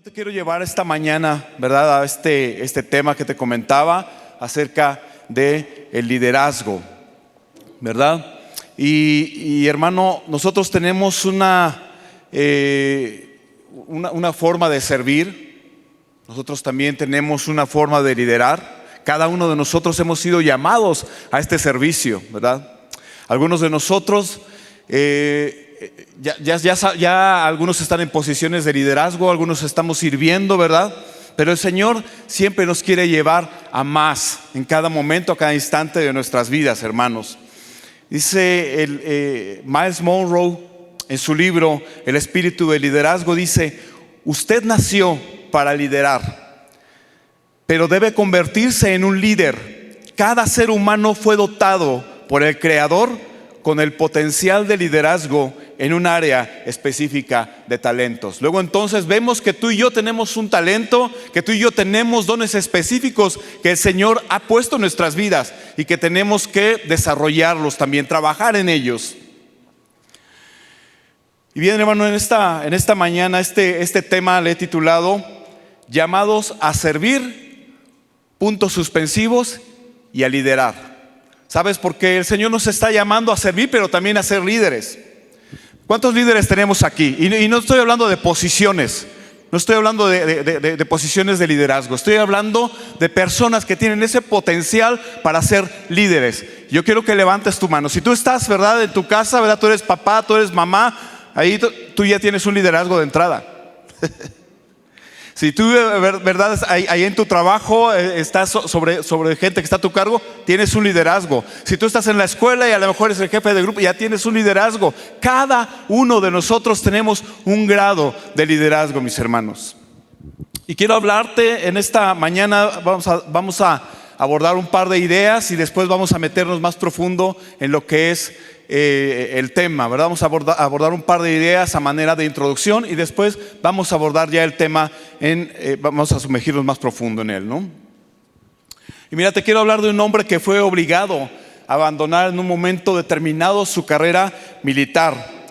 Yo te quiero llevar esta mañana, ¿verdad?, a este tema que te comentaba acerca de el liderazgo, ¿verdad? Y hermano, nosotros tenemos una forma de servir. Nosotros también tenemos una forma de liderar. Cada uno de nosotros hemos sido llamados a este servicio, ¿verdad? Algunos de nosotros ya algunos están en posiciones de liderazgo, algunos estamos sirviendo, ¿verdad? Pero el Señor siempre nos quiere llevar a más en cada momento, a cada instante de nuestras vidas, hermanos. Dice Myles Munroe en su libro El espíritu del liderazgo, dice: usted nació para liderar, pero debe convertirse en un líder. Cada ser humano fue dotado por el Creador con el potencial de liderazgo en un área específica de talentos. Luego entonces vemos que tú y yo tenemos un talento, que tú y yo tenemos dones específicos que el Señor ha puesto en nuestras vidas y que tenemos que desarrollarlos también, trabajar en ellos. Y bien, hermano, en esta mañana este tema le he titulado Llamados a servir, puntos suspensivos, y a liderar. ¿Sabes? Porque el Señor nos está llamando a servir, pero también a ser líderes. ¿Cuántos líderes tenemos aquí? Y no estoy hablando de posiciones, no estoy hablando de posiciones de liderazgo. Estoy hablando de personas que tienen ese potencial para ser líderes. Yo quiero que levantes tu mano. Si tú estás, ¿verdad?, en tu casa, ¿verdad?, tú eres papá, tú eres mamá, ahí tú ya tienes un liderazgo de entrada. Si tú, ¿verdad?, ahí en tu trabajo estás sobre gente que está a tu cargo, tienes un liderazgo. Si tú estás en la escuela y a lo mejor eres el jefe de grupo, ya tienes un liderazgo. Cada uno de nosotros tenemos un grado de liderazgo, mis hermanos. Y quiero hablarte en esta mañana, vamos a abordar un par de ideas y después vamos a meternos más profundo en lo que es el tema, ¿verdad? Vamos a abordar un par de ideas a manera de introducción y después vamos a abordar ya el tema, vamos a sumergirnos más profundo en él, ¿no? Y mira, te quiero hablar de un hombre que fue obligado a abandonar en un momento determinado su carrera militar.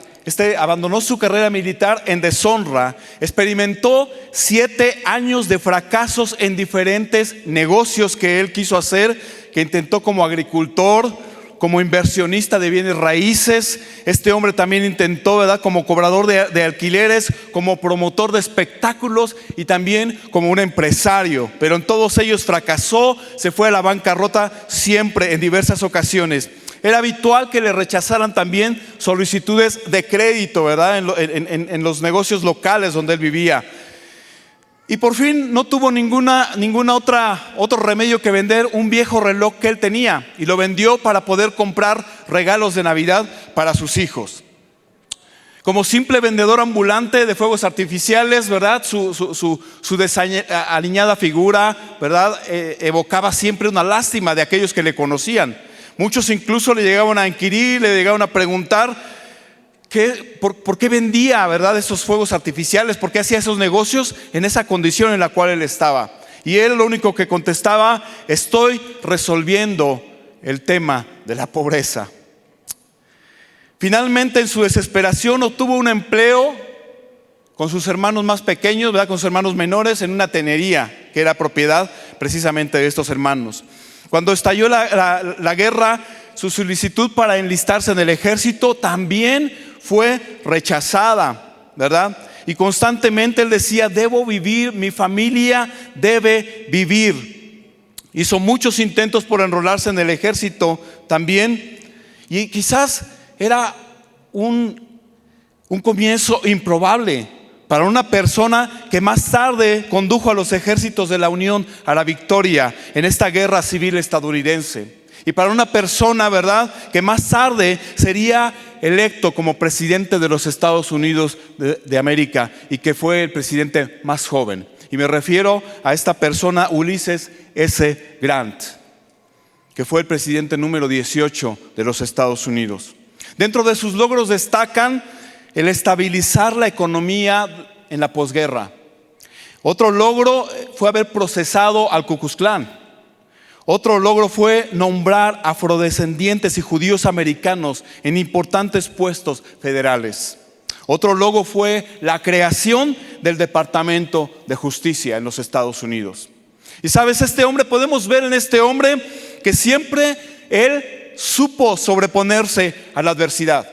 Abandonó su carrera militar en deshonra, experimentó 7 años de fracasos en diferentes negocios que él quiso hacer, que intentó como agricultor, como inversionista de bienes raíces. Este hombre también intentó, ¿verdad?, como cobrador de alquileres, como promotor de espectáculos y también como un empresario. Pero en todos ellos fracasó, se fue a la bancarrota siempre en diversas ocasiones. Era habitual que le rechazaran también solicitudes de crédito, ¿verdad?, en los negocios locales donde él vivía. Y por fin no tuvo otro remedio que vender un viejo reloj que él tenía, y lo vendió para poder comprar regalos de Navidad para sus hijos. Como simple vendedor ambulante de fuegos artificiales, ¿verdad?, su desaliñada figura, ¿verdad?, evocaba siempre una lástima de aquellos que le conocían. Muchos incluso le llegaban a inquirir, le llegaban a preguntar ¿por qué vendía, verdad, esos fuegos artificiales? ¿Por qué hacía esos negocios en esa condición en la cual él estaba? Y él lo único que contestaba: estoy resolviendo el tema de la pobreza. Finalmente, en su desesperación, obtuvo un empleo con sus hermanos más pequeños, ¿verdad?, con sus hermanos menores, en una tenería que era propiedad precisamente de estos hermanos. Cuando estalló la guerra, su solicitud para enlistarse en el ejército también fue rechazada, ¿verdad? Y constantemente él decía: debo vivir, mi familia debe vivir. Hizo muchos intentos por enrolarse en el ejército también, y quizás era un comienzo improbable para una persona que más tarde condujo a los ejércitos de la Unión a la victoria en esta guerra civil estadounidense. Y para una persona, ¿verdad?, que más tarde sería electo como presidente de los Estados Unidos de América, y que fue el presidente más joven. Y me refiero a esta persona, Ulysses S. Grant, que fue el presidente número 18 de los Estados Unidos. Dentro de sus logros destacan el estabilizar la economía en la posguerra. Otro logro fue haber procesado al Ku Klux Klan. Otro logro fue nombrar afrodescendientes y judíos americanos en importantes puestos federales. Otro logro fue la creación del Departamento de Justicia en los Estados Unidos. Y sabes, podemos ver en este hombre que siempre él supo sobreponerse a la adversidad.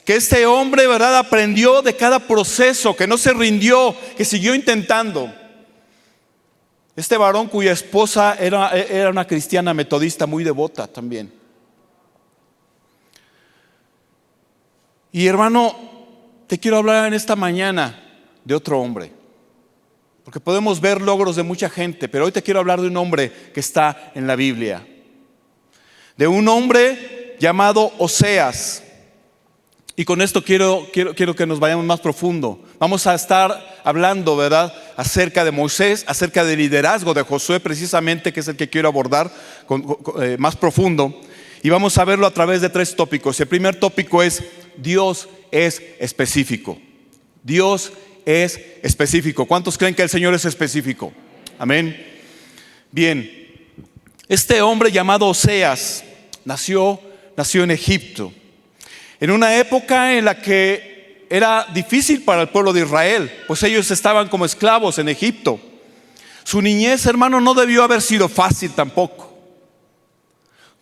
Que este hombre, ¿verdad?, aprendió de cada proceso, que no se rindió, que siguió intentando. Este varón cuya esposa era una cristiana metodista muy devota también. Y hermano, te quiero hablar en esta mañana de otro hombre. Porque podemos ver logros de mucha gente, pero hoy te quiero hablar de un hombre que está en la Biblia. De un hombre llamado Oseas. Y con esto quiero que nos vayamos más profundo. Vamos a estar hablando, ¿verdad?, acerca de Moisés, acerca del liderazgo de Josué precisamente, que es el que quiero abordar más profundo. Y vamos a verlo a través de 3 tópicos. El primer tópico es: Dios es específico. Dios es específico. ¿Cuántos creen que el Señor es específico? Amén. Bien, este hombre llamado Oseas nació en Egipto. En una época en la que era difícil para el pueblo de Israel, pues ellos estaban como esclavos en Egipto. Su niñez, hermano, no debió haber sido fácil tampoco.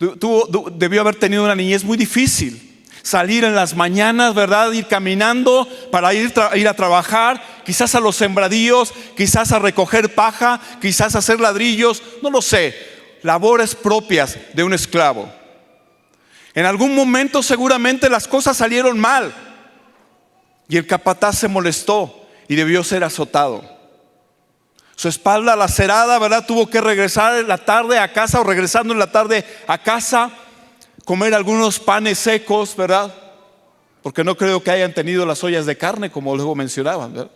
Debió haber tenido una niñez muy difícil. Salir en las mañanas, ¿verdad?, ir caminando para ir a trabajar, quizás a los sembradíos, quizás a recoger paja, quizás a hacer ladrillos, no lo sé. Labores propias de un esclavo. En algún momento seguramente las cosas salieron mal y el capataz se molestó y debió ser azotado. Su espalda lacerada, ¿verdad?, tuvo que regresar en la tarde a casa, o regresando en la tarde a casa, comer algunos panes secos, ¿verdad? Porque no creo que hayan tenido las ollas de carne como luego mencionaban, ¿verdad?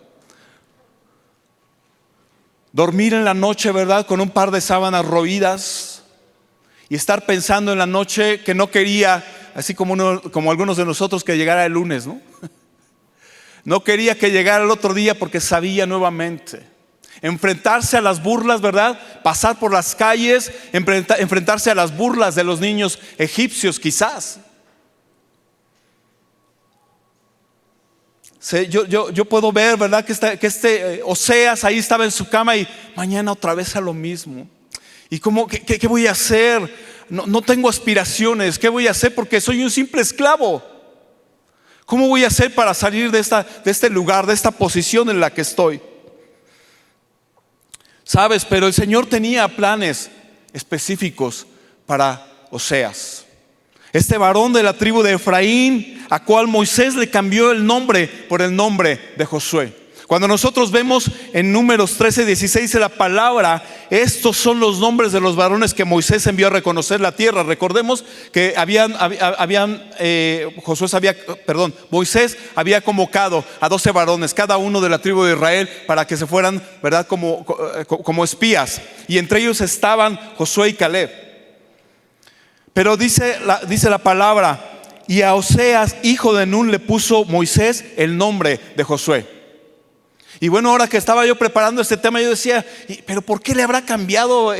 Dormir en la noche, ¿verdad?, con un par de sábanas roídas. Y estar pensando en la noche que no quería, así como algunos de nosotros, que llegara el lunes, ¿no? No quería que llegara el otro día porque sabía nuevamente. Enfrentarse a las burlas, ¿verdad? Pasar por las calles, enfrentarse a las burlas de los niños egipcios quizás. Yo puedo ver, ¿verdad?, que Oseas ahí estaba en su cama y mañana otra vez a lo mismo. ¿Y qué voy a hacer? No tengo aspiraciones. ¿Qué voy a hacer? Porque soy un simple esclavo. ¿Cómo voy a hacer para salir de este lugar, de esta posición en la que estoy? Sabes, pero el Señor tenía planes específicos para Oseas. Este varón de la tribu de Efraín, a cual Moisés le cambió el nombre por el nombre de Josué. Cuando nosotros vemos en Números 13:16 la palabra, estos son los nombres de los varones que Moisés envió a reconocer la tierra. Recordemos que Moisés había convocado a 12 varones, cada uno de la tribu de Israel, para que se fueran, ¿verdad?, como espías. Y entre ellos estaban Josué y Caleb. Pero dice la palabra: y a Oseas, hijo de Nun, le puso Moisés el nombre de Josué. Y bueno, ahora que estaba yo preparando este tema, yo decía, ¿pero por qué le habrá cambiado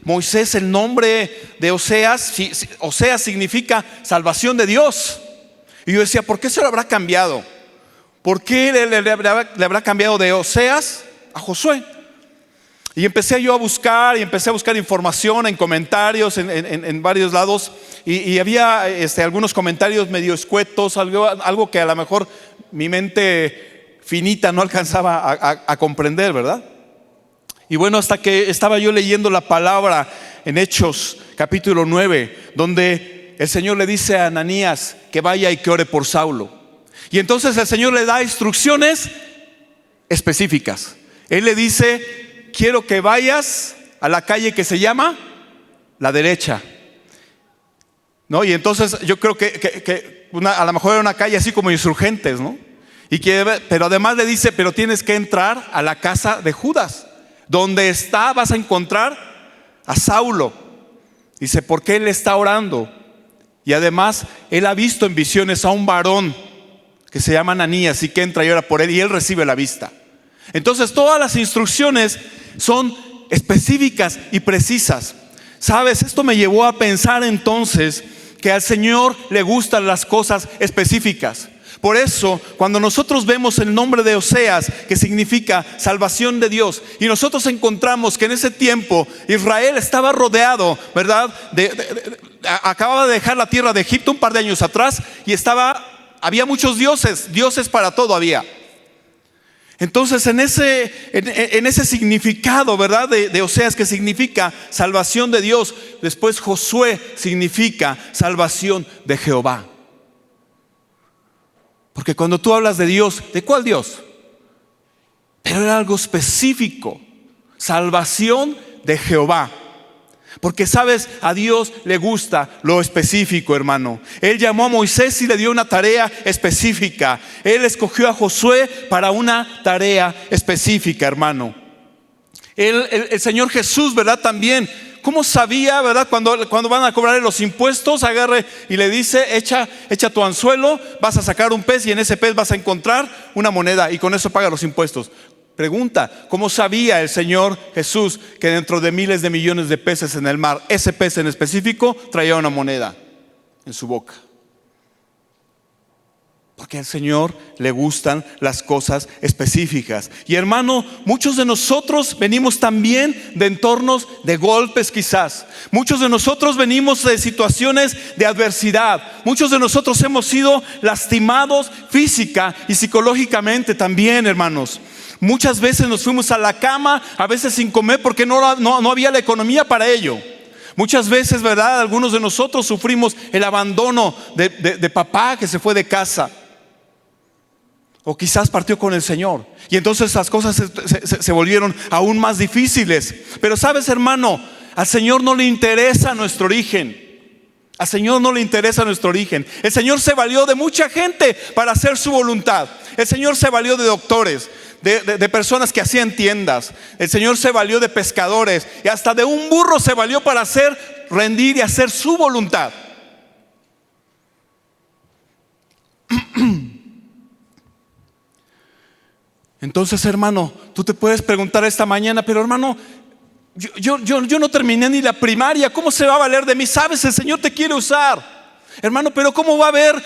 Moisés el nombre de Oseas? Si Oseas significa salvación de Dios. Y yo decía, ¿por qué se lo habrá cambiado? ¿Por qué le habrá cambiado de Oseas a Josué? Y empecé yo a buscar información en comentarios en varios lados. Y había algunos comentarios medio escuetos, algo que a lo mejor mi mente finita no alcanzaba a comprender, ¿verdad? Y bueno, hasta que estaba yo leyendo la palabra en Hechos capítulo 9, donde el Señor le dice a Ananías que vaya y que ore por Saulo. Y entonces el Señor le da instrucciones específicas. Él le dice: quiero que vayas a la calle que se llama La Derecha, ¿no? Y entonces yo creo que a lo mejor era una calle así como Insurgentes, ¿no? Pero además le dice: pero tienes que entrar a la casa de Judas, donde vas a encontrar a Saulo. Dice, porque él está orando. Y además él ha visto en visiones a un varón que se llama Ananías, y que entra y ora por él, y él recibe la vista. Entonces todas las instrucciones son específicas y precisas. Sabes, esto me llevó a pensar entonces que al Señor le gustan las cosas específicas. Por eso, cuando nosotros vemos el nombre de Oseas, que significa salvación de Dios, y nosotros encontramos que en ese tiempo Israel estaba rodeado, ¿verdad? Acababa de dejar la tierra de Egipto un par de años atrás y había muchos dioses para todo había. Entonces en ese significado, ¿verdad? De Oseas, que significa salvación de Dios, después Josué significa salvación de Jehová. Porque cuando tú hablas de Dios, ¿de cuál Dios? Pero era algo específico, salvación de Jehová. Porque sabes, a Dios le gusta lo específico, hermano. Él llamó a Moisés y le dio una tarea específica. Él escogió a Josué para una tarea específica, hermano. El Señor Jesús, ¿verdad? También, ¿cómo sabía, verdad? Cuando van a cobrarle los impuestos, agarre y le dice, echa tu anzuelo, vas a sacar un pez y en ese pez vas a encontrar una moneda y con eso paga los impuestos. Pregunta, ¿cómo sabía el Señor Jesús que dentro de miles de millones de peces en el mar, ese pez en específico traía una moneda en su boca? Porque al Señor le gustan las cosas específicas. Y hermano, muchos de nosotros venimos también de entornos de golpes quizás. Muchos de nosotros venimos de situaciones de adversidad. Muchos de nosotros hemos sido lastimados física y psicológicamente también, hermanos. Muchas veces nos fuimos a la cama, a veces sin comer porque no había la economía para ello. Muchas veces, ¿verdad? Algunos de nosotros sufrimos el abandono de papá que se fue de casa. O quizás partió con el Señor. Y entonces las cosas se volvieron aún más difíciles. Pero sabes, hermano, al Señor no le interesa nuestro origen. Al Señor no le interesa nuestro origen. El Señor se valió de mucha gente para hacer su voluntad. El Señor se valió de doctores, de personas que hacían tiendas. El Señor se valió de pescadores y hasta de un burro se valió para rendir y hacer su voluntad. Entonces, hermano, tú te puedes preguntar esta mañana, pero hermano, yo no terminé ni la primaria, ¿cómo se va a valer de mí? Sabes, el Señor te quiere usar. Hermano, pero ¿cómo va a haber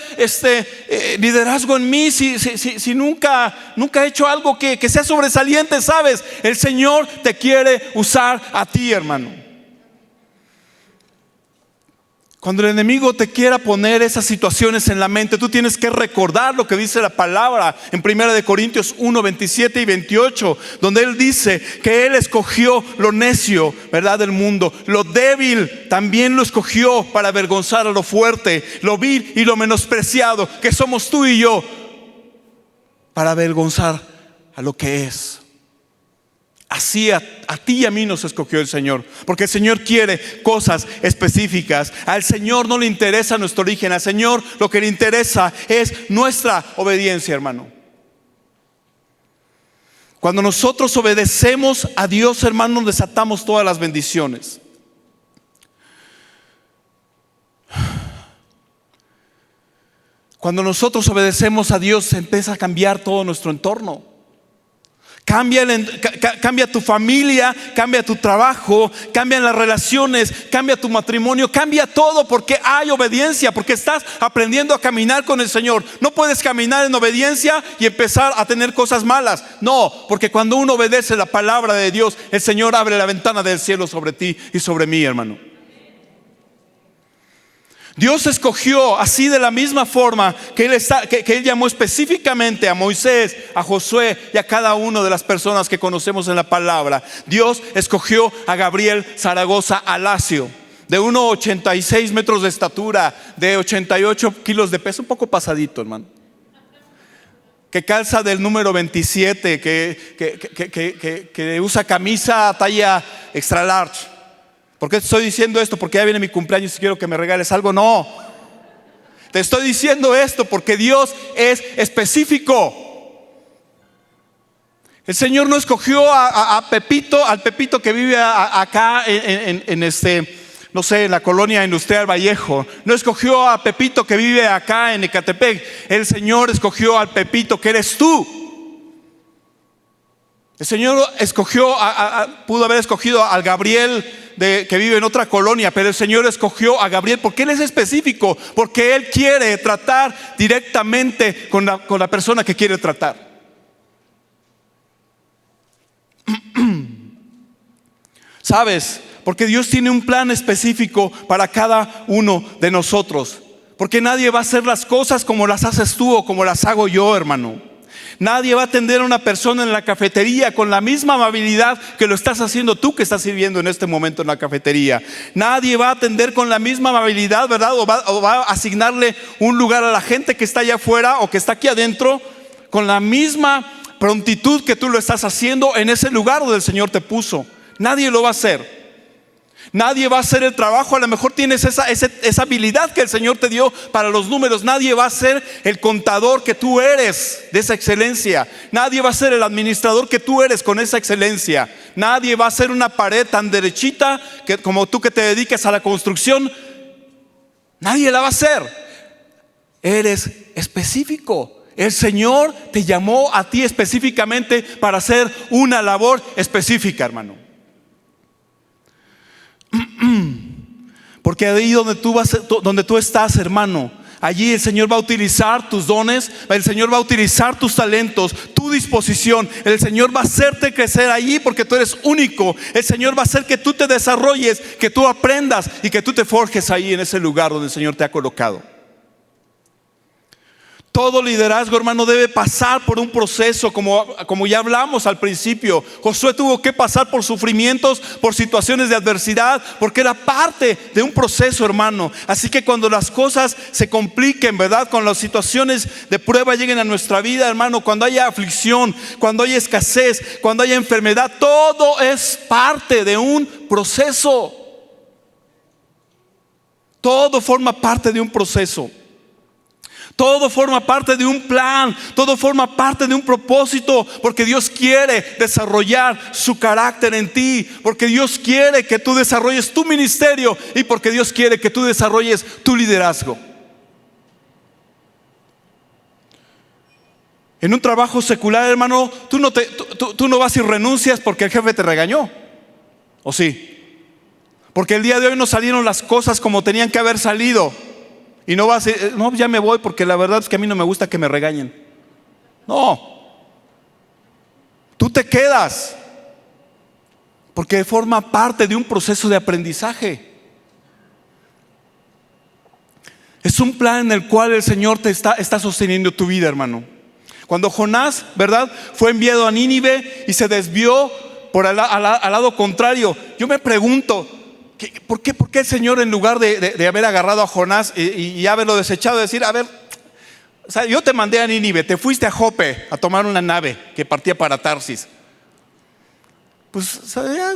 liderazgo en mí si nunca he hecho algo que sea sobresaliente? Sabes, el Señor te quiere usar a ti, hermano. Cuando el enemigo te quiera poner esas situaciones en la mente, tú tienes que recordar lo que dice la palabra en 1 Corintios 1, 27 y 28, donde Él dice que Él escogió lo necio, ¿verdad?, del mundo. Lo débil también lo escogió para avergonzar a lo fuerte, lo vil y lo menospreciado, que somos tú y yo, para avergonzar a lo que es. Así a ti y a mí nos escogió el Señor, porque el Señor quiere cosas específicas. Al Señor no le interesa nuestro origen, al Señor lo que le interesa es nuestra obediencia, hermano. Cuando nosotros obedecemos a Dios, hermano, desatamos todas las bendiciones. Cuando nosotros obedecemos a Dios, se empieza a cambiar todo nuestro entorno. Cambia tu familia, cambia tu trabajo, cambian las relaciones, cambia tu matrimonio, cambia todo porque hay obediencia, porque estás aprendiendo a caminar con el Señor. No puedes caminar en obediencia y empezar a tener cosas malas. No, porque cuando uno obedece la palabra de Dios, el Señor abre la ventana del cielo sobre ti y sobre mí, hermano. Dios escogió así de la misma forma que Él llamó específicamente a Moisés, a Josué y a cada una de las personas que conocemos en la palabra. Dios escogió a Gabriel Zaragoza Alacio, de 1,86 metros de estatura, de 88 kilos de peso, un poco pasadito, hermano, que calza del número 27, que usa camisa talla extra large. ¿Por qué te estoy diciendo esto? Porque ya viene mi cumpleaños y quiero que me regales algo. No, te estoy diciendo esto porque Dios es específico. El Señor no escogió a Pepito, al Pepito que vive acá no sé, en la colonia industrial Vallejo. No escogió a Pepito que vive acá en Ecatepec. El Señor escogió al Pepito que eres tú. El Señor escogió, pudo haber escogido al Gabriel que vive en otra colonia, pero el Señor escogió a Gabriel porque Él es específico, porque Él quiere tratar directamente con la persona que quiere tratar. ¿Sabes? Porque Dios tiene un plan específico para cada uno de nosotros. Porque nadie va a hacer las cosas como las haces tú o como las hago yo, hermano. Nadie va a atender a una persona en la cafetería con la misma amabilidad que lo estás haciendo tú que estás sirviendo en este momento en la cafetería. Nadie va a atender con la misma amabilidad, ¿verdad? O va a asignarle un lugar a la gente que está allá afuera o que está aquí adentro con la misma prontitud que tú lo estás haciendo en ese lugar donde el Señor te puso. Nadie lo va a hacer. Nadie va a hacer el trabajo. A lo mejor tienes esa habilidad que el Señor te dio para los números. Nadie va a ser el contador que tú eres de esa excelencia. Nadie va a ser el administrador que tú eres con esa excelencia. Nadie va a ser una pared tan derechita como tú que te dediques a la construcción. Nadie la va a hacer. Eres específico. El Señor te llamó a ti específicamente para hacer una labor específica, hermano. Porque ahí donde tú estás, hermano, allí el Señor va a utilizar tus dones, el Señor va a utilizar tus talentos, tu disposición. El Señor va a hacerte crecer allí porque tú eres único. El Señor va a hacer que tú te desarrolles, que tú aprendas y que tú te forjes ahí en ese lugar donde el Señor te ha colocado. Todo liderazgo, hermano, debe pasar por un proceso, como ya hablamos al principio. Josué tuvo que pasar por sufrimientos, por situaciones de adversidad, porque era parte de un proceso, hermano. Así que cuando las cosas se compliquen, ¿verdad? Cuando las situaciones de prueba lleguen a nuestra vida, hermano, cuando haya aflicción, cuando haya escasez, cuando haya enfermedad, todo es parte de un proceso. Todo forma parte de un proceso. Todo forma parte de un plan, todo forma parte de un propósito, porque Dios quiere desarrollar su carácter en ti, porque Dios quiere que tú desarrolles tu ministerio y porque Dios quiere que tú desarrolles tu liderazgo. En un trabajo secular, hermano, tú no vas y renuncias porque el jefe te regañó, ¿o sí? Porque el día de hoy no salieron las cosas como tenían que haber salido. Y no vas a decir, no, ya me voy porque la verdad es que a mí no me gusta que me regañen. No, tú te quedas porque forma parte de un proceso de aprendizaje. Es un plan en el cual el Señor te está sosteniendo tu vida, hermano. Cuando Jonás, ¿verdad?, fue enviado a Nínive y se desvió al lado contrario, yo me pregunto, ¿por qué el Señor, en lugar de haber agarrado a Jonás y haberlo desechado, decir, a ver, o sea, yo te mandé a Nínive, te fuiste a Jope a tomar una nave que partía para Tarsis? Pues, o sea, ya,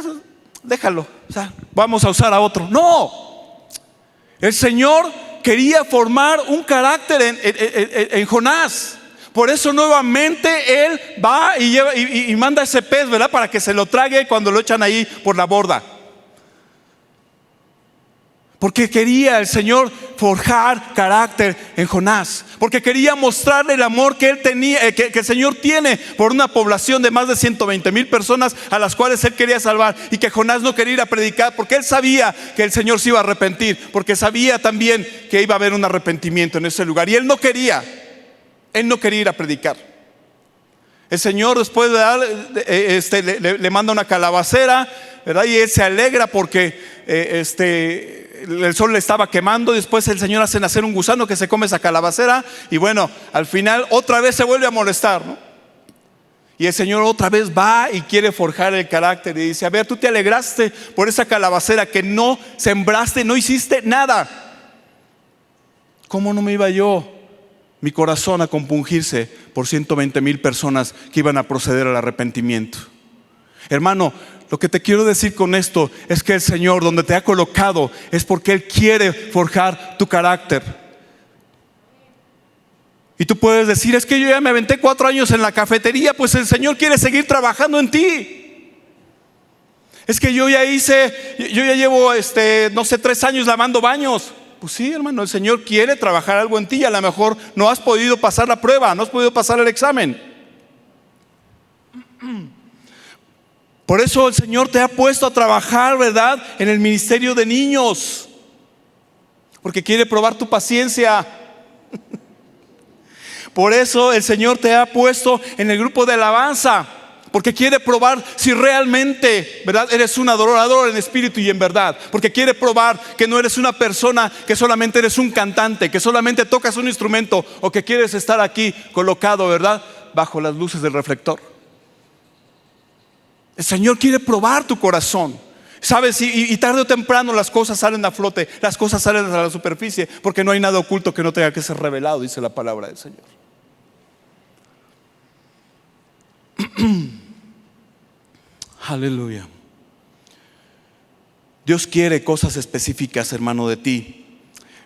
déjalo, o sea, vamos a usar a otro. No, el Señor quería formar un carácter en Jonás. Por eso nuevamente Él va y manda ese pez, ¿verdad?, para que se lo trague cuando lo echan ahí por la borda. Porque quería el Señor forjar carácter en Jonás. Porque quería mostrarle el amor que Él tenía, que el Señor tiene por una población de más de 120,000 personas a las cuales Él quería salvar. Y que Jonás no quería ir a predicar porque él sabía que el Señor se iba a arrepentir. Porque sabía también que iba a haber un arrepentimiento en ese lugar. Y él no quería ir a predicar. El Señor después le manda una calabacera, ¿verdad? Y él se alegra porque el sol le estaba quemando. Después el Señor hace nacer un gusano que se come esa calabacera. Y bueno, al final otra vez se vuelve a molestar, ¿no? Y el Señor otra vez va y quiere forjar el carácter. Y dice, a ver, tú te alegraste por esa calabacera que no sembraste, no hiciste nada. ¿Cómo no me iba mi corazón a compungirse por 120,000 personas que iban a proceder al arrepentimiento? Hermano, lo que te quiero decir con esto es que el Señor, donde te ha colocado, es porque Él quiere forjar tu carácter. Y tú puedes decir, es que yo ya me aventé 4 años en la cafetería. Pues el Señor quiere seguir trabajando en ti. Es que yo ya llevo 3 años lavando baños. Pues sí, hermano, el Señor quiere trabajar algo en ti. Y a lo mejor no has podido pasar la prueba, no has podido pasar el examen. Por eso el Señor te ha puesto a trabajar, ¿verdad?, en el ministerio de niños, porque quiere probar tu paciencia. Por eso el Señor te ha puesto en el grupo de alabanza, porque quiere probar si realmente, ¿verdad?, eres un adorador en espíritu y en verdad. Porque quiere probar que no eres una persona que solamente eres un cantante, que solamente tocas un instrumento, o que quieres estar aquí colocado, ¿verdad?, bajo las luces del reflector. El Señor quiere probar tu corazón. ¿Sabes? Y tarde o temprano las cosas salen a flote, las cosas salen a la superficie, porque no hay nada oculto que no tenga que ser revelado, dice la palabra del Señor. Aleluya. Dios quiere cosas específicas, hermano, de ti.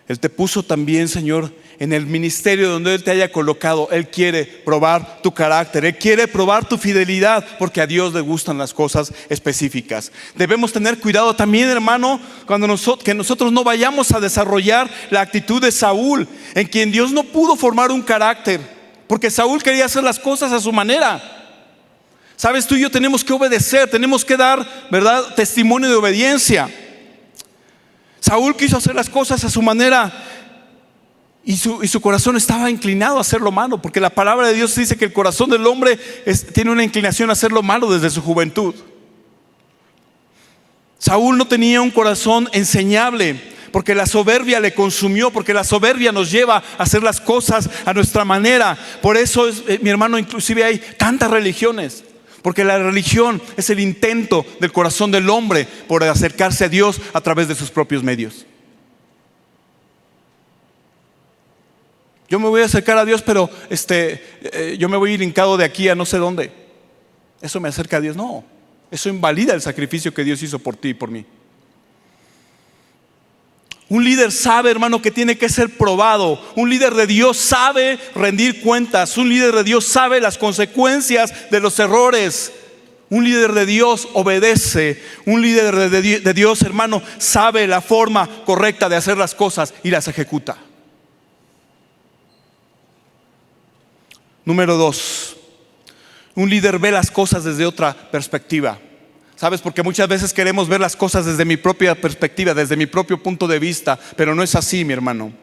Él te puso también, Señor, en el ministerio donde Él te haya colocado. Él quiere probar tu carácter, Él quiere probar tu fidelidad, porque a Dios le gustan las cosas específicas. Debemos tener cuidado también, hermano, cuando nosotros no vayamos a desarrollar la actitud de Saúl, en quien Dios no pudo formar un carácter, porque Saúl quería hacer las cosas a su manera. Sabes, tú y yo tenemos que obedecer, tenemos que dar, ¿verdad?, testimonio de obediencia. Saúl quiso hacer las cosas a su manera y su corazón estaba inclinado a hacer lo malo, porque la palabra de Dios dice que el corazón del hombre tiene una inclinación a hacer lo malo desde su juventud. Saúl no tenía un corazón enseñable, porque la soberbia le consumió, porque la soberbia nos lleva a hacer las cosas a nuestra manera. Por eso mi hermano, inclusive hay tantas religiones, porque la religión es el intento del corazón del hombre por acercarse a Dios a través de sus propios medios. Yo me voy a acercar a Dios, pero yo me voy a ir hincado de aquí a no sé dónde. ¿Eso me acerca a Dios? No, eso invalida el sacrificio que Dios hizo por ti y por mí. Un líder sabe, hermano, que tiene que ser probado. Un líder de Dios sabe rendir cuentas. Un líder de Dios sabe las consecuencias de los errores. Un líder de Dios obedece. Un líder de Dios, hermano, sabe la forma correcta de hacer las cosas y las ejecuta. Número 2, un líder ve las cosas desde otra perspectiva. ¿Sabes? Porque muchas veces queremos ver las cosas desde mi propia perspectiva, desde mi propio punto de vista, pero no es así, mi hermano.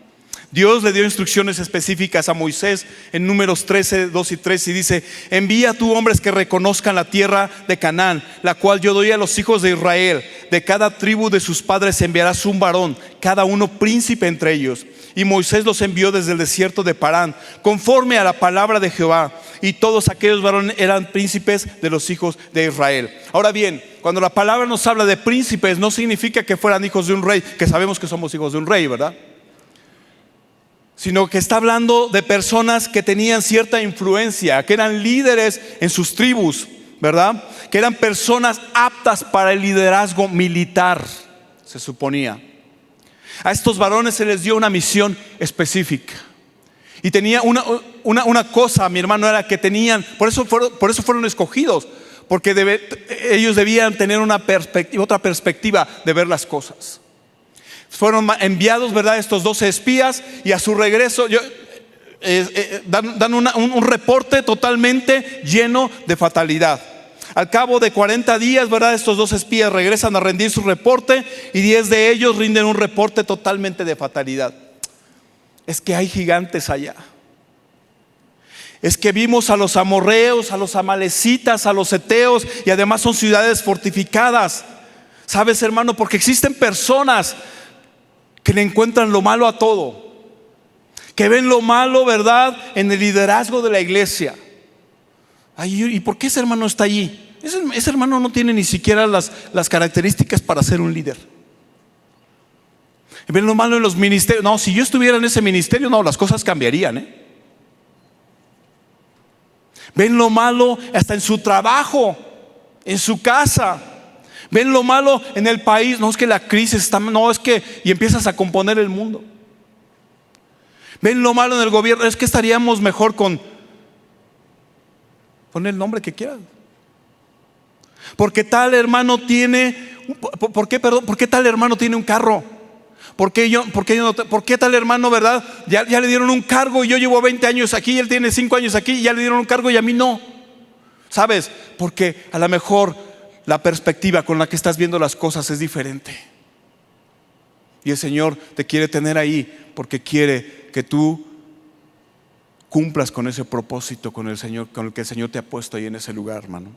Dios le dio instrucciones específicas a Moisés en Números 13, 2 y 3, y dice: envía a tus hombres que reconozcan la tierra de Canaán, la cual yo doy a los hijos de Israel. De cada tribu de sus padres enviarás un varón, cada uno príncipe entre ellos. Y Moisés los envió desde el desierto de Parán, conforme a la palabra de Jehová. Y todos aquellos varones eran príncipes de los hijos de Israel. Ahora bien, cuando la palabra nos habla de príncipes, no significa que fueran hijos de un rey, que sabemos que somos hijos de un rey, ¿verdad? Sino que está hablando de personas que tenían cierta influencia, que eran líderes en sus tribus, ¿verdad? Que eran personas aptas para el liderazgo militar, se suponía. A estos varones se les dio una misión específica. Y tenía una cosa, mi hermano, era que tenían, por eso fueron escogidos, porque ellos debían tener otra perspectiva de ver las cosas. Fueron enviados, ¿verdad?, estos 12 espías, y a su regreso dan un reporte totalmente lleno de fatalidad. Al cabo de 40 días, ¿verdad?, estos 2 espías regresan a rendir su reporte, y 10 de ellos rinden un reporte totalmente de fatalidad. Es que hay gigantes allá. Es que vimos a los amorreos, a los amalecitas, a los heteos, y además son ciudades fortificadas. ¿Sabes, hermano? Porque existen personas que le encuentran lo malo a todo, que ven lo malo, ¿verdad?, en el liderazgo de la iglesia. Ay, ¿y por qué ese hermano está allí? Ese hermano no tiene ni siquiera las características para ser un líder. Ven lo malo en los ministerios. No, si yo estuviera en ese ministerio, no, las cosas cambiarían, Ven lo malo hasta en su trabajo, en su casa. Ven lo malo en el país. No, es que la crisis está, no, es que, y empiezas a componer el mundo. Ven lo malo en el gobierno. Es que estaríamos mejor con pon el nombre que quieras. Porque tal hermano tiene, ¿por qué tal hermano tiene un carro? ¿Por qué tal hermano, verdad? Ya le dieron un cargo y yo llevo 20 años aquí y él tiene 5 años aquí y ya le dieron un cargo y a mí no. ¿Sabes? Porque a lo mejor la perspectiva con la que estás viendo las cosas es diferente. Y el Señor te quiere tener ahí porque quiere que tú cumplas con ese propósito con el Señor, con el que el Señor te ha puesto ahí en ese lugar, hermano.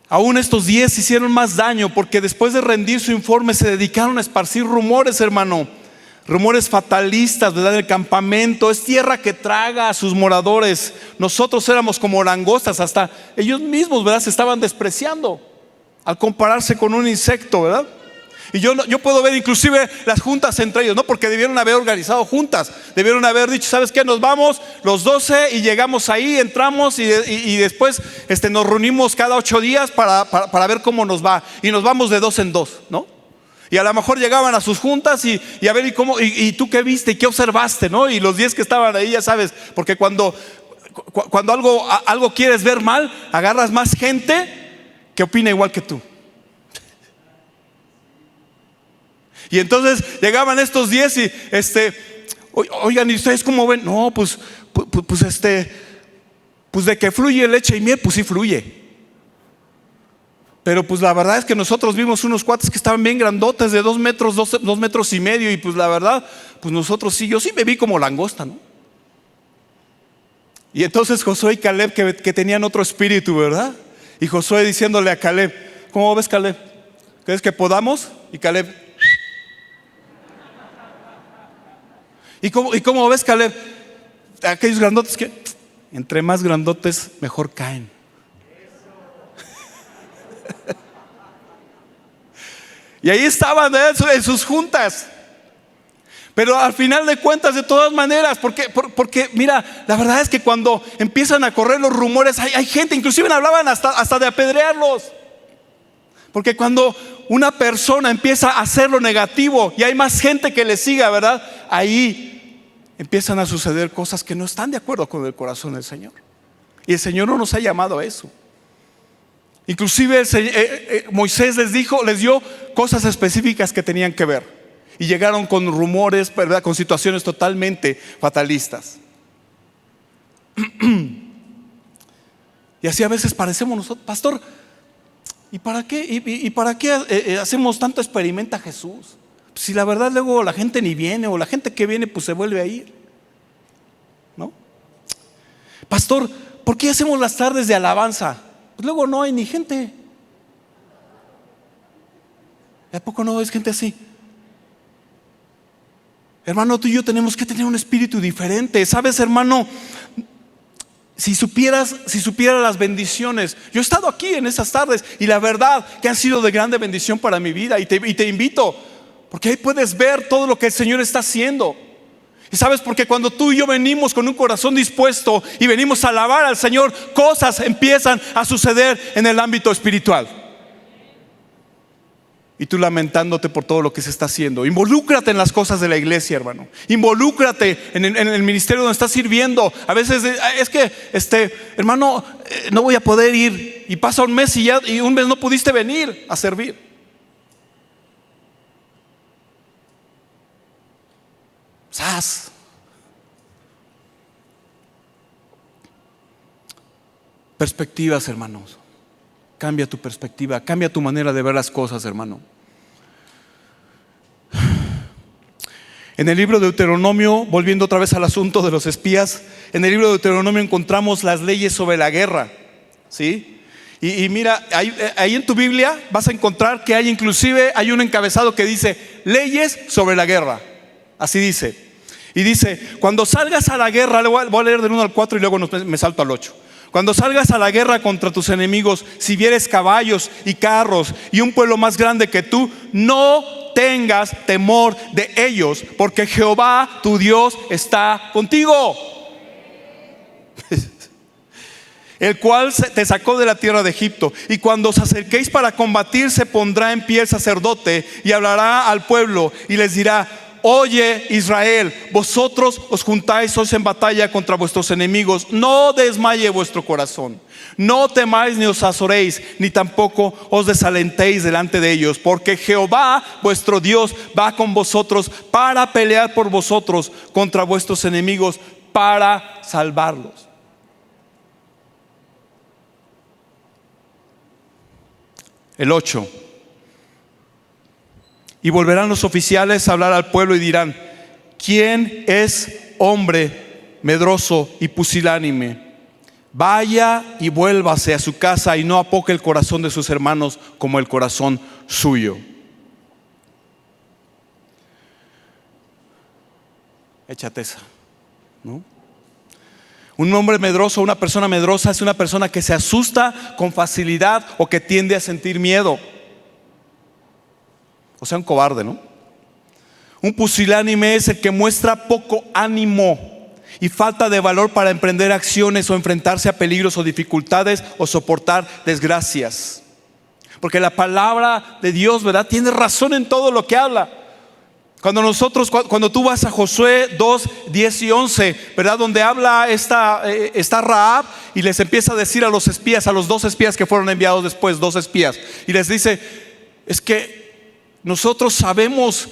Aún estos 10 hicieron más daño porque después de rendir su informe se dedicaron a esparcir rumores, hermano. Rumores fatalistas, ¿verdad? El campamento es tierra que traga a sus moradores. Nosotros éramos como langostas, hasta ellos mismos, ¿verdad? Se estaban despreciando al compararse con un insecto, ¿verdad? Y yo puedo ver inclusive las juntas entre ellos, ¿no? Porque debieron haber organizado juntas. Debieron haber dicho, ¿sabes qué? Nos vamos los 12 y llegamos ahí, entramos y después nos reunimos cada 8 días para ver cómo nos va. Y nos vamos de 2 en 2, ¿no? Y a lo mejor llegaban a sus juntas y a ver y tú qué viste y qué observaste, ¿no? Y los 10 que estaban ahí, ya sabes, porque cuando algo quieres ver mal, agarras más gente que opina igual que tú. Y entonces llegaban estos 10 y oigan, ¿y ustedes cómo ven? No, pues de que fluye leche y miel, pues sí fluye. Pero pues la verdad es que nosotros vimos unos cuates que estaban bien grandotes, de 2 metros, 2 metros y medio, y pues la verdad, pues nosotros sí, yo sí me vi como langosta, ¿no? Y entonces Josué y Caleb que tenían otro espíritu, ¿verdad? Y Josué diciéndole a Caleb, ¿cómo ves, Caleb? ¿Crees que podamos? Y Caleb, ¿Y cómo ves, Caleb? Aquellos grandotes que entre más grandotes mejor caen. Y ahí estaban en sus juntas. Pero al final de cuentas, de todas maneras, porque mira, la verdad es que cuando empiezan a correr los rumores, hay gente, inclusive hablaban hasta de apedrearlos. Porque cuando una persona empieza a hacer lo negativo y hay más gente que le siga, ¿verdad? Ahí empiezan a suceder cosas que no están de acuerdo con el corazón del Señor. Y el Señor no nos ha llamado a eso. Inclusive Moisés les dio cosas específicas que tenían que ver. Y llegaron con rumores, ¿verdad? Con situaciones totalmente fatalistas. Y así a veces parecemos nosotros, pastor, ¿y para qué hacemos tanto experimento a Jesús? Si la verdad luego la gente ni viene, o la gente que viene pues se vuelve a ir, ¿no? Pastor, ¿por qué hacemos las tardes de alabanza? Pues luego no hay ni gente. ¿A poco no ves gente así? Hermano, tú y yo tenemos que tener un espíritu diferente. ¿Sabes, hermano? Si supieras las bendiciones. Yo he estado aquí en esas tardes y la verdad que han sido de grande bendición para mi vida. Y te invito, porque ahí puedes ver todo lo que el Señor está haciendo. Y sabes, porque cuando tú y yo venimos con un corazón dispuesto y venimos a alabar al Señor, cosas empiezan a suceder en el ámbito espiritual. Y tú lamentándote por todo lo que se está haciendo. Involúcrate en las cosas de la iglesia, hermano. Involúcrate en el ministerio donde estás sirviendo. A veces es que, hermano, no voy a poder ir. Y pasa un mes y un mes no pudiste venir a servir. ¡Sas! Perspectivas, hermanos. Cambia tu perspectiva, cambia tu manera de ver las cosas, hermano. En el libro de Deuteronomio, volviendo otra vez al asunto de los espías, en el libro de Deuteronomio encontramos las leyes sobre la guerra, ¿sí? Y mira, ahí en tu Biblia vas a encontrar que hay un encabezado que dice leyes sobre la guerra. Así dice. Y dice, cuando salgas a la guerra, voy a leer del 1 al 4 y luego me salto al 8. Cuando salgas a la guerra contra tus enemigos, si vieres caballos y carros y un pueblo más grande que tú, no tengas temor de ellos, porque Jehová tu Dios está contigo, el cual te sacó de la tierra de Egipto. Y cuando os acerquéis para combatir, se pondrá en pie el sacerdote y hablará al pueblo y les dirá: oye, Israel, vosotros os juntáis hoy en batalla contra vuestros enemigos. No desmaye vuestro corazón, no temáis ni os azoréis, ni tampoco os desalentéis delante de ellos, porque Jehová vuestro Dios va con vosotros para pelear por vosotros contra vuestros enemigos, para salvarlos. El 8. Y volverán los oficiales a hablar al pueblo y dirán: ¿quién es hombre medroso y pusilánime? Vaya y vuélvase a su casa y no apoque el corazón de sus hermanos como el corazón suyo. Échate esa, ¿no? Un hombre medroso, una persona medrosa es una persona que se asusta con facilidad o que tiende a sentir miedo. O sea, un cobarde, ¿no? Un pusilánime es el que muestra poco ánimo y falta de valor para emprender acciones o enfrentarse a peligros o dificultades o soportar desgracias. Porque la palabra de Dios, ¿verdad?, tiene razón en todo lo que habla. Cuando tú vas a Josué 2, 10 y 11, ¿verdad?, donde habla esta Rahab y les empieza a decir a los espías, a los 2 espías que fueron enviados después, 2 espías, y les dice: es que nosotros sabemos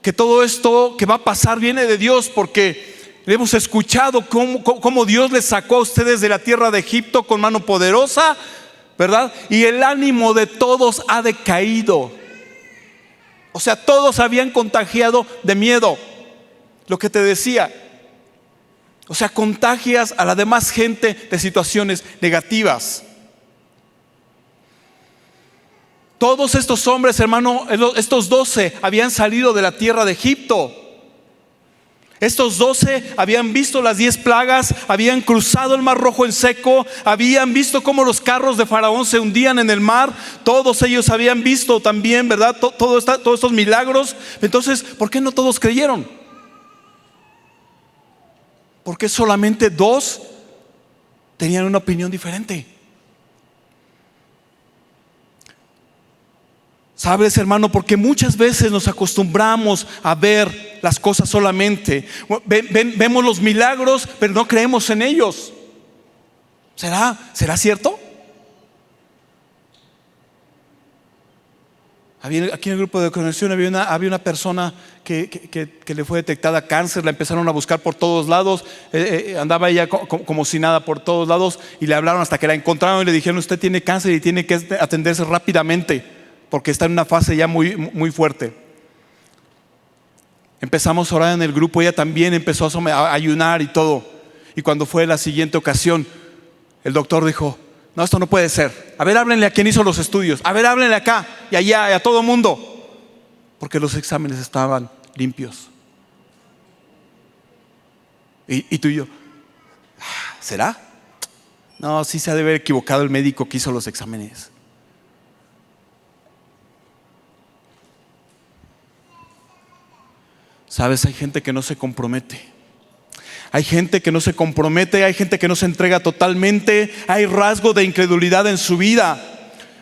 que todo esto que va a pasar viene de Dios, porque hemos escuchado cómo Dios les sacó a ustedes de la tierra de Egipto con mano poderosa, ¿verdad? Y el ánimo de todos ha decaído. O sea, todos habían contagiado de miedo. Lo que te decía, o sea, contagias a la demás gente de situaciones negativas. Todos estos hombres, hermano, estos 12 habían salido de la tierra de Egipto. Estos 12 habían visto las 10 plagas, habían cruzado el mar rojo en seco, habían visto cómo los carros de Faraón se hundían en el mar. Todos ellos habían visto también, ¿verdad?, todos estos milagros. Entonces, ¿por qué no todos creyeron? ¿Por qué solamente 2 tenían una opinión diferente? ¿Sabes, hermano? Porque muchas veces nos acostumbramos a ver las cosas solamente. Vemos los milagros, pero no creemos en ellos. ¿Será cierto? Aquí en el grupo de conexión había una persona que le fue detectada cáncer. La empezaron a buscar por todos lados. Andaba ella como si nada por todos lados, y le hablaron hasta que la encontraron y le dijeron: usted tiene cáncer y tiene que atenderse rápidamente, porque está en una fase ya muy, muy fuerte. Empezamos a orar en el grupo. Ella también empezó a ayunar y todo. Y cuando fue la siguiente ocasión, el doctor dijo: no, esto no puede ser. A ver, háblenle a quien hizo los estudios. A ver, háblenle acá y allá y a todo mundo. Porque los exámenes estaban limpios. Y tú y yo: ¿será? No, sí se ha de haber equivocado el médico que hizo los exámenes. Sabes, hay gente que no se compromete. Hay gente que no se compromete, hay gente que no se entrega totalmente. Hay rasgo de incredulidad en su vida.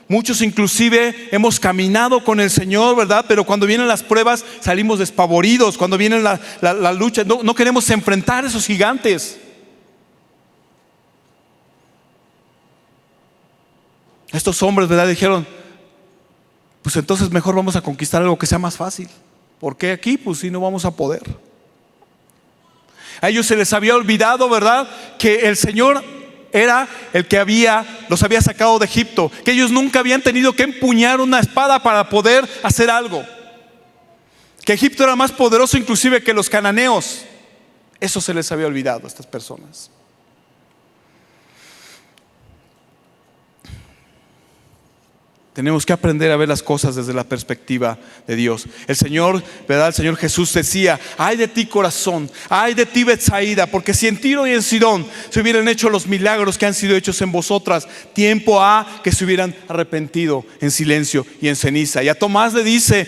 Muchos inclusive hemos caminado con el Señor, ¿verdad? Pero cuando vienen las pruebas salimos despavoridos. Cuando vienen la lucha, no queremos enfrentar esos gigantes. Estos hombres, ¿verdad?, dijeron: pues entonces mejor vamos a conquistar algo que sea más fácil. ¿Por qué aquí? Pues si no vamos a poder. A ellos se les había olvidado, ¿verdad?, que el Señor era el que los había sacado de Egipto, que ellos nunca habían tenido que empuñar una espada para poder hacer algo, que Egipto era más poderoso inclusive que los cananeos. Eso se les había olvidado a estas personas. Tenemos que aprender a ver las cosas desde la perspectiva de Dios. El Señor, ¿verdad?, el Señor Jesús decía: ay de ti, Corazón, ay de ti, Betsaida, porque si en Tiro y en Sidón se hubieran hecho los milagros que han sido hechos en vosotras, tiempo ha que se hubieran arrepentido en silencio y en ceniza. Y a Tomás le dice: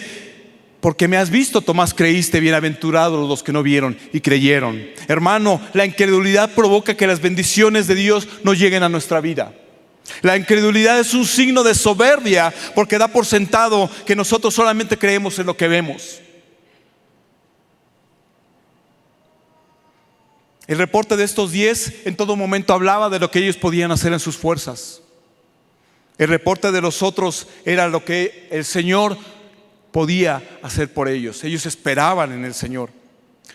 porque me has visto, Tomás, creíste. Bienaventurados los que no vieron y creyeron. Hermano, la incredulidad provoca que las bendiciones de Dios no lleguen a nuestra vida. La incredulidad es un signo de soberbia, porque da por sentado que nosotros solamente creemos en lo que vemos. El reporte de estos 10 en todo momento hablaba de lo que ellos podían hacer en sus fuerzas. El reporte de los otros era lo que el Señor podía hacer por ellos. Ellos esperaban en el Señor.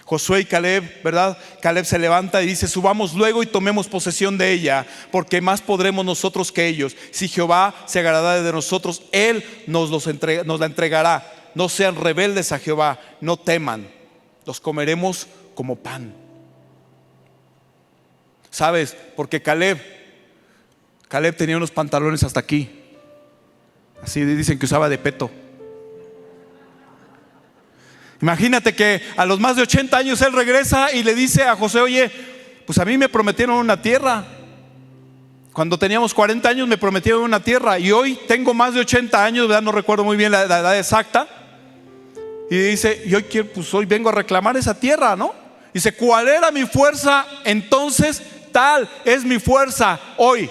Josué y Caleb, ¿verdad? Caleb se levanta y dice: subamos luego y tomemos posesión de ella, porque más podremos nosotros que ellos. Si Jehová se agradará de nosotros, Él nos la entregará. No sean rebeldes a Jehová, no teman, los comeremos como pan. ¿Sabes? Porque Caleb tenía unos pantalones hasta aquí. Así dicen que usaba de peto. Imagínate que a los más de 80 años él regresa y le dice a José: oye, pues a mí me prometieron una tierra. Cuando teníamos 40 años me prometieron una tierra, y hoy tengo más de 80 años, ¿verdad? No recuerdo muy bien la edad exacta. Y dice: y hoy vengo a reclamar esa tierra, ¿no? Dice: ¿cuál era mi fuerza entonces? Tal es mi fuerza hoy.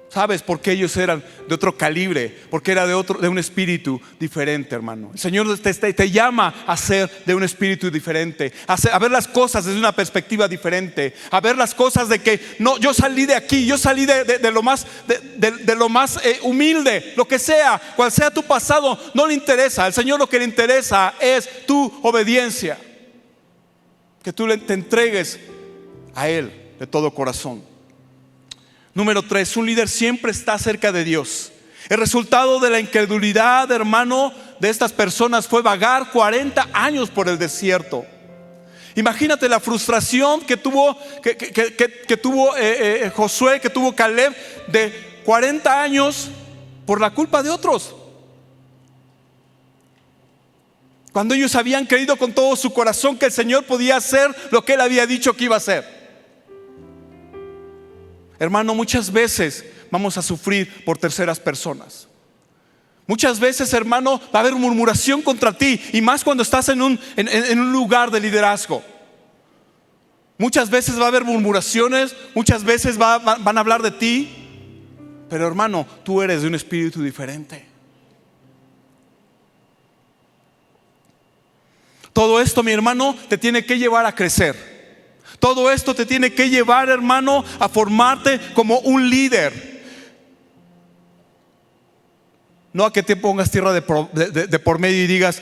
¿Sabes? Porque ellos eran de otro calibre, porque era de un espíritu diferente, hermano. El Señor te llama a ser de un espíritu diferente, a ver las cosas desde una perspectiva diferente, a ver las cosas de que no, yo salí de aquí, yo salí de lo más humilde, lo que sea, cual sea tu pasado, no le interesa. Al Señor lo que le interesa es tu obediencia, que tú te entregues a Él de todo corazón. Número 3, un líder siempre está cerca de Dios. El resultado de la incredulidad, hermano, de estas personas fue vagar 40 años por el desierto. Imagínate la frustración que tuvo Josué, que tuvo Caleb, de 40 años por la culpa de otros. Cuando ellos habían creído con todo su corazón que el Señor podía hacer lo que Él había dicho que iba a hacer. Hermano, muchas veces vamos a sufrir por terceras personas. Muchas veces, hermano, va a haber murmuración contra ti, y más cuando estás en un lugar de liderazgo. Muchas veces va a haber murmuraciones, muchas veces van a hablar de ti. Pero hermano, tú eres de un espíritu diferente. Todo esto, mi hermano, te tiene que llevar a crecer. Todo esto te tiene que llevar, hermano, a formarte como un líder. No a que te pongas tierra de por medio y digas: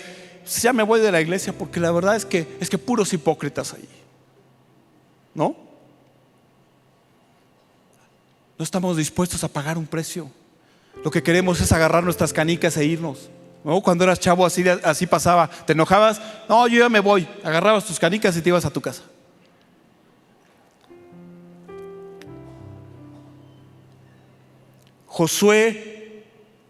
ya me voy de la iglesia, porque la verdad es que puros hipócritas ahí. ¿No? No estamos dispuestos a pagar un precio. Lo que queremos es agarrar nuestras canicas e irnos. ¿No? Cuando eras chavo así pasaba. Te enojabas: no, yo ya me voy. Agarrabas tus canicas y te ibas a tu casa. Josué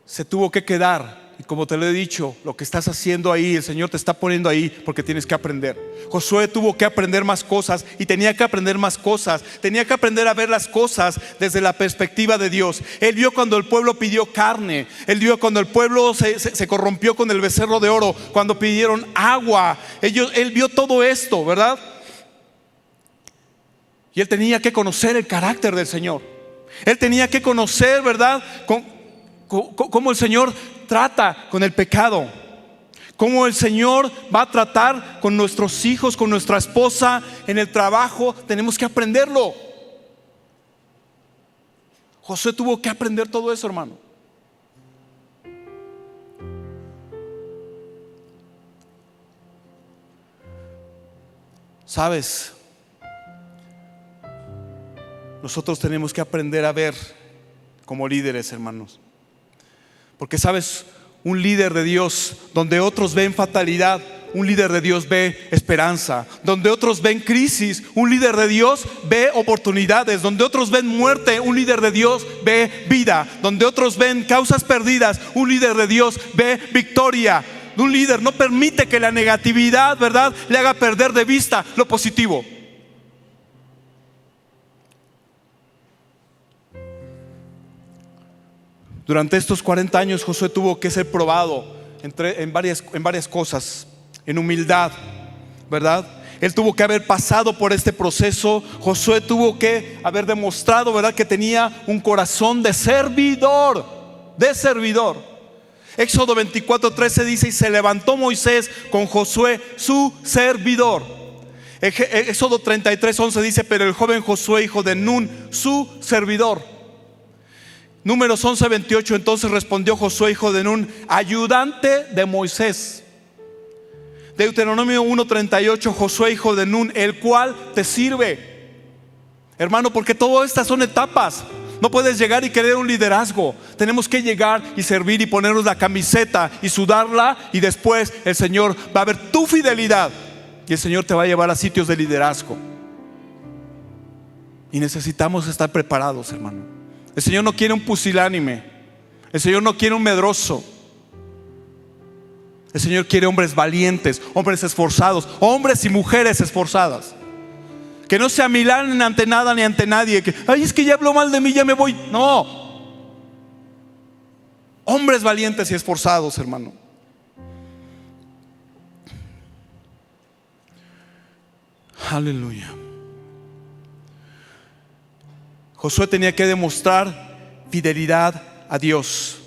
se tuvo que quedar, y como te lo he dicho, lo que estás haciendo ahí, el Señor te está poniendo ahí porque tienes que aprender. Josué tuvo que aprender más cosas, y tenía que aprender más cosas. Tenía que aprender a ver las cosas desde la perspectiva de Dios. Él vio cuando el pueblo pidió carne, él vio cuando el pueblo se corrompió con el becerro de oro, cuando pidieron agua. Él vio todo esto, ¿verdad? Y él tenía que conocer el carácter del Señor. Él tenía que conocer, ¿verdad?, cómo el Señor trata con el pecado, cómo el Señor va a tratar con nuestros hijos, con nuestra esposa, en el trabajo. Tenemos que aprenderlo. Josué tuvo que aprender todo eso, hermano. ¿Sabes? Nosotros tenemos que aprender a ver como líderes, hermanos. Porque sabes, un líder de Dios, donde otros ven fatalidad, un líder de Dios ve esperanza. Donde otros ven crisis, un líder de Dios ve oportunidades. Donde otros ven muerte, un líder de Dios ve vida. Donde otros ven causas perdidas, un líder de Dios ve victoria. Un líder no permite que la negatividad, ¿verdad?, le haga perder de vista lo positivo. Durante estos 40 años Josué tuvo que ser probado en varias cosas, en humildad, ¿verdad? Él tuvo que haber pasado por este proceso. Josué tuvo que haber demostrado, ¿verdad?, que tenía un corazón de servidor. Éxodo 24:13 dice: y se levantó Moisés con Josué su servidor. Éxodo 33:11 dice: pero el joven Josué, hijo de Nun, su servidor. Números 11:28, entonces respondió Josué, hijo de Nun, ayudante de Moisés: Deuteronomio 1:38, Josué hijo de Nun, el cual te sirve. Hermano, porque todas estas son etapas. No puedes llegar y querer un liderazgo. Tenemos que llegar y servir y ponernos la camiseta y sudarla, y después el Señor va a ver tu fidelidad y el Señor te va a llevar a sitios de liderazgo. Y necesitamos estar preparados, hermano. El Señor no quiere un pusilánime. El Señor no quiere un medroso. El Señor quiere hombres valientes, hombres esforzados, hombres y mujeres esforzadas, que no se amilanen ante nada ni ante nadie, que ay, es que ya habló mal de mí, ya me voy. No, hombres valientes y esforzados, hermano. Aleluya. Josué tenía que demostrar fidelidad a Dios.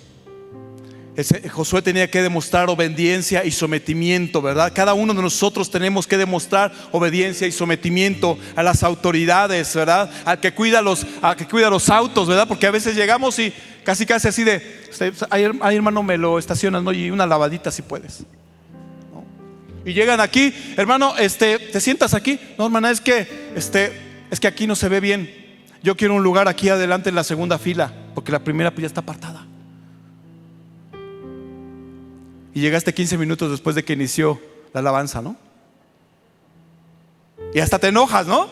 Josué tenía que demostrar obediencia y sometimiento, ¿verdad? Cada uno de nosotros tenemos que demostrar obediencia y sometimiento a las autoridades, ¿verdad? Al que cuida los autos, ¿verdad? Porque a veces llegamos y casi así de, ay, hermano, me lo estacionas, ¿no? Y una lavadita si puedes, ¿no? Y llegan aquí, hermano, ¿te sientas aquí? No, hermana, es que aquí no se ve bien. Yo quiero un lugar aquí adelante en la segunda fila, porque la primera pues ya está apartada. Y llegaste 15 minutos después de que inició la alabanza, ¿no? Y hasta te enojas, ¿no?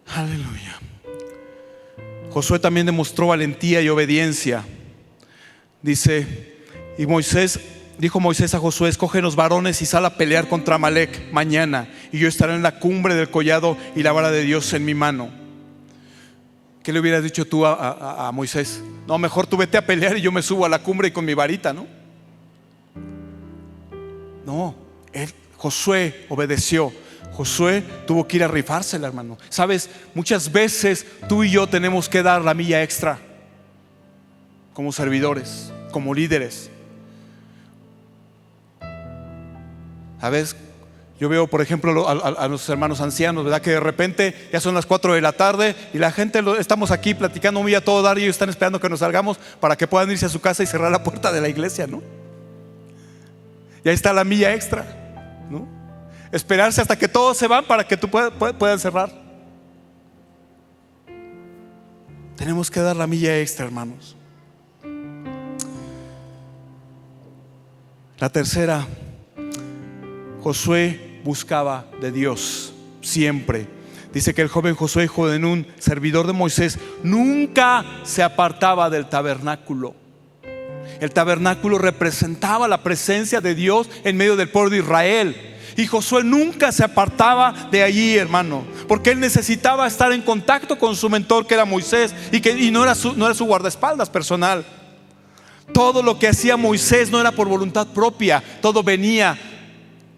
Aleluya. Josué también demostró valentía y obediencia. Dice, dijo Moisés a Josué: escógenos varones y sal a pelear contra Amalec mañana, y yo estaré en la cumbre del collado y la vara de Dios en mi mano. ¿Qué le hubieras dicho tú a Moisés? No, mejor tú vete a pelear y yo me subo a la cumbre y con mi varita, ¿no? No, Josué obedeció. Josué tuvo que ir a rifársela, hermano. Sabes, muchas veces tú y yo tenemos que dar la milla extra como servidores, como líderes. ¿Sabes? Yo veo, por ejemplo, a los hermanos ancianos, ¿verdad? Que de repente ya son las 4 de la tarde y la gente, estamos aquí platicando muy a todo dar, y ellos están esperando que nos salgamos para que puedan irse a su casa y cerrar la puerta de la iglesia, ¿no? Y ahí está la milla extra, ¿no? Esperarse hasta que todos se van para que tú puedan cerrar. Tenemos que dar la milla extra, hermanos. La tercera, Josué buscaba de Dios siempre. Dice que el joven Josué, hijo de Nun, servidor de Moisés, nunca se apartaba del tabernáculo. El tabernáculo representaba la presencia de Dios en medio del pueblo de Israel, y Josué nunca se apartaba de allí, hermano, porque él necesitaba estar en contacto con su mentor, que era Moisés, y no era su guardaespaldas personal. Todo lo que hacía Moisés no era por voluntad propia, todo venía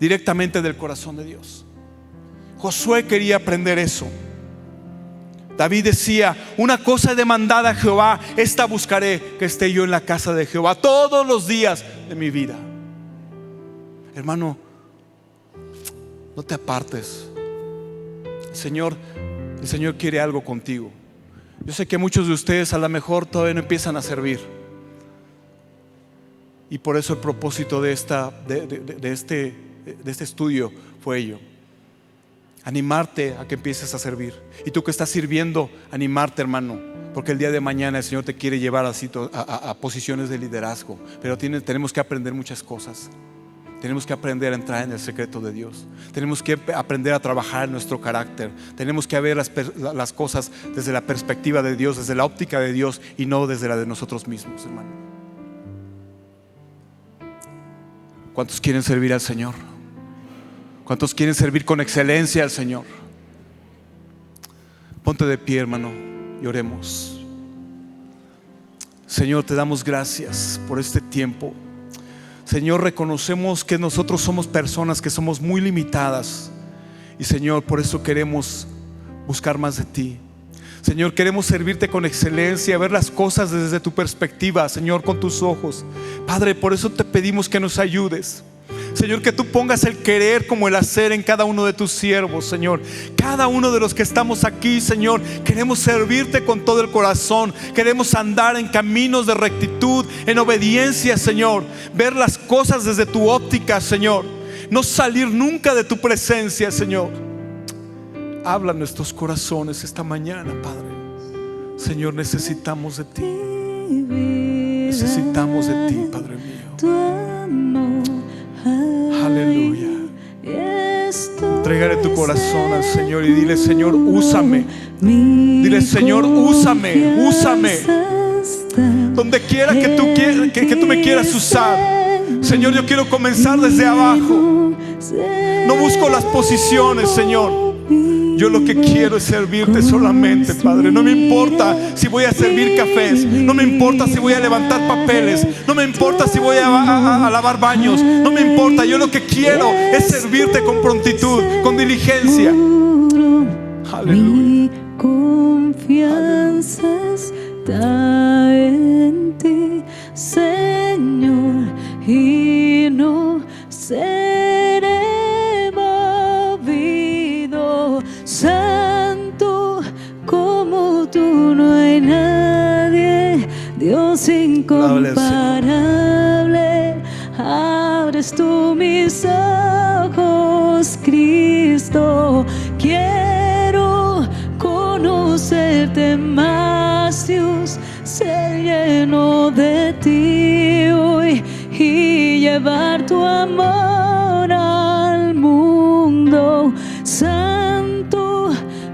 directamente del corazón de Dios. Josué quería aprender eso. David decía: una cosa he demandada a Jehová, esta buscaré, que esté yo en la casa de Jehová todos los días de mi vida. Hermano, no te apartes. El Señor quiere algo contigo. Yo sé que muchos de ustedes a lo mejor todavía no empiezan a servir, y por eso el propósito de este estudio fue ello: animarte a que empieces a servir. Y tú que estás sirviendo, animarte, hermano, porque el día de mañana el Señor te quiere llevar a posiciones de liderazgo. Pero tenemos que aprender muchas cosas. Tenemos que aprender a entrar en el secreto de Dios. Tenemos que aprender a trabajar en nuestro carácter. Tenemos que ver las cosas desde la perspectiva de Dios, desde la óptica de Dios, y no desde la de nosotros mismos, hermano. ¿Cuántos quieren servir al Señor? ¿Cuántos quieren servir con excelencia al Señor? Ponte de pie, hermano, y oremos. Señor, te damos gracias por este tiempo. Señor, reconocemos que nosotros somos personas que somos muy limitadas, y Señor, por eso queremos buscar más de ti. Señor, queremos servirte con excelencia, ver las cosas desde tu perspectiva, Señor, con tus ojos. Padre, por eso te pedimos que nos ayudes. Señor, que tú pongas el querer como el hacer en cada uno de tus siervos, Señor. Cada uno de los que estamos aquí, Señor, queremos servirte con todo el corazón. Queremos andar en caminos de rectitud, en obediencia, Señor. Ver las cosas desde tu óptica, Señor. No salir nunca de tu presencia, Señor. Habla en nuestros corazones esta mañana, Padre. Señor, necesitamos de ti. Necesitamos de ti, Padre mío. Aleluya. Entrégale tu corazón al Señor y dile: Señor, úsame. Dile: Señor, úsame, úsame. Donde quiera que tú me quieras usar, Señor, yo quiero comenzar desde abajo. No busco las posiciones, Señor. Yo lo que quiero es servirte solamente, Padre. No me importa si voy a servir cafés, no me importa si voy a levantar papeles, no me importa si voy a lavar baños, no me importa. Yo lo que quiero es servirte con prontitud, con diligencia. Aleluya. Mi confianza está en ti, Señor, y no seré movido. Santo como tú no hay nadie, Dios incomparable. Abres tú mis ojos, Cristo. Quiero conocerte más, Dios, ser lleno de ti hoy y llevar tu amor al mundo. Santo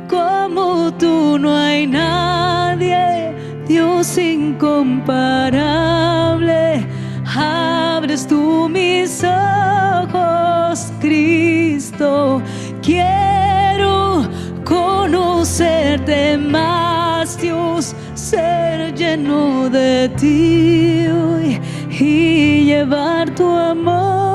como tú no hay nadie, Dios incomparable. Abres tú mis ojos, Cristo. Quiero conocerte más, Dios, ser lleno de ti hoy y llevar tu amor